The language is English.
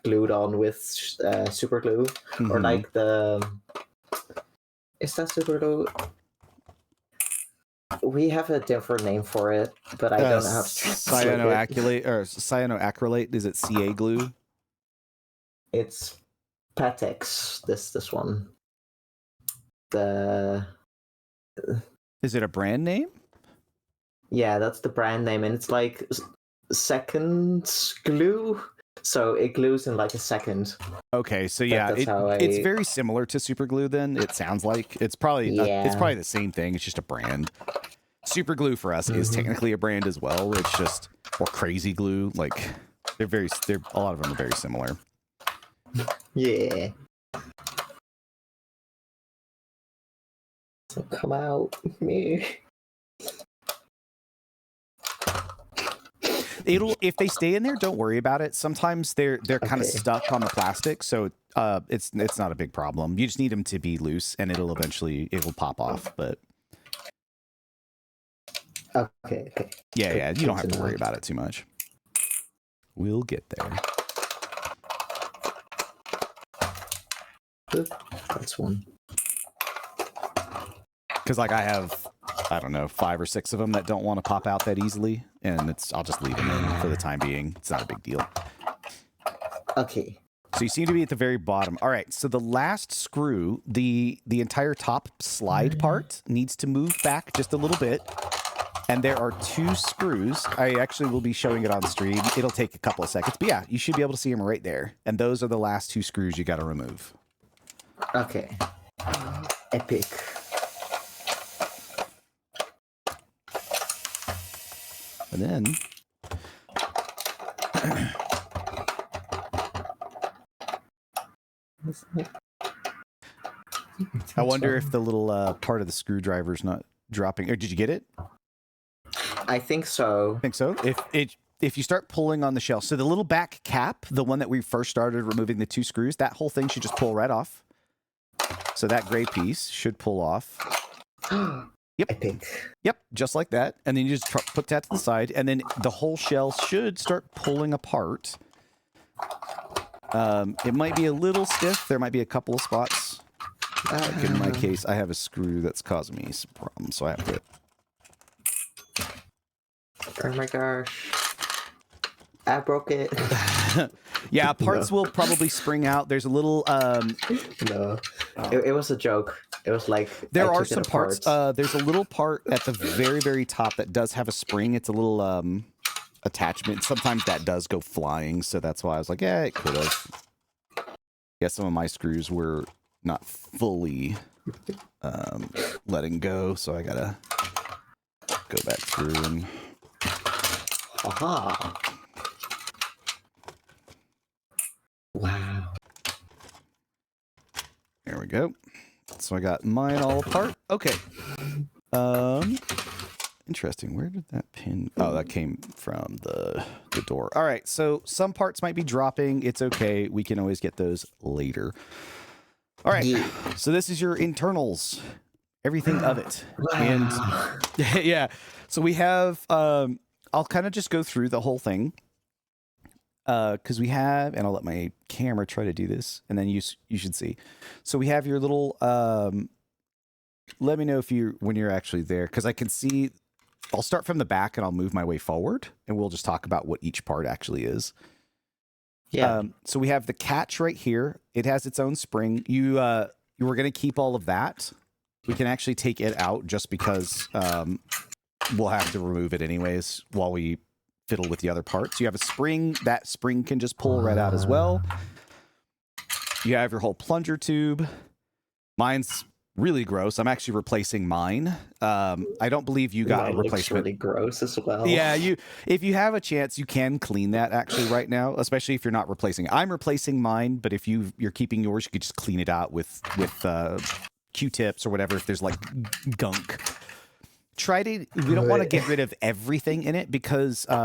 glued on with super glue, or like the. Is that super glue? We have a different name for it, but I don't know how to translate it. Cyanoacrylate. Is it CA glue? It's Patex. This one. Is it a brand name? Yeah, that's the brand name, and it's like second glue, so it glues in like a second. Okay, so yeah, it's very similar to super glue. Then it sounds like it's probably the same thing. It's just a brand. Super glue for us is technically a brand as well. It's just or crazy glue. Like they're a lot of them are very similar. Yeah. So come out, me. If they stay in there, don't worry about it. Sometimes they're kind of stuck on the plastic, so it's not a big problem. You just need them to be loose, and it will pop off. But okay. Yeah, you don't have to worry about it too much. We'll get there. That's one. Because like I have, I don't know, 5 or 6 of them that don't want to pop out that easily, and I'll just leave them in for the time being. It's not a big deal. Okay. So you seem to be at the very bottom. All right, so the last screw, the entire top slide part needs to move back just a little bit. And there are 2 screws. I actually will be showing it on stream. It'll take a couple of seconds. But yeah, you should be able to see them right there. And those are the last 2 screws you got to remove. Okay. Epic. And then I wonder if the little part of the screwdriver's not dropping. Or did you get it? I think so. If you start pulling on the shell, so the little back cap, the one that we first started removing the 2 screws, that whole thing should just pull right off. So that gray piece should pull off. Yep. Epic. Yep, just like that. And then you just put that to the side, and then the whole shell should start pulling apart. It might be a little stiff. There might be a couple of spots. Like in my case, I have a screw that's causing me some problems, so I have to... Oh my gosh. I broke it. Yeah, parts will probably spring out. There's a little... No. It was a joke. It was like... There are some parts. There's a little part at the very, very top that does have a spring. It's a little attachment. Sometimes that does go flying, so that's why I was like, yeah, it could have. Yeah, some of my screws were not fully letting go, so I gotta go back through and... Aha! Wow. There we go. So I got mine all apart. Okay. Interesting. Where did that pin... Oh, that came from the door. All right. So some parts might be dropping. It's okay. We can always get those later. All right. Yeah. So this is your internals. Everything of it. Wow. And yeah. So we have... I'll kind of just go through the whole thing. Because we have... And I'll let my camera try to do this. And then you should see. So we have your little... let me know when you're actually there. Because I can see... I'll start from the back and I'll move my way forward. And we'll just talk about what each part actually is. Yeah. So we have the catch right here. It has its own spring. You were going to keep all of that. We can actually take it out just because we'll have to remove it anyways while we fiddle with the other parts. You have a spring. That spring can just pull right out as well. You have your whole plunger tube. Mine's really gross. I'm actually replacing mine. I don't believe you got a replacement. Looks really gross as well. Yeah, if you have a chance, you can clean that actually right now, especially if you're not replacing it. I'm replacing mine, but if you're keeping yours, you could just clean it out with Q-tips or whatever if there's like gunk. We don't want to get rid of everything in it because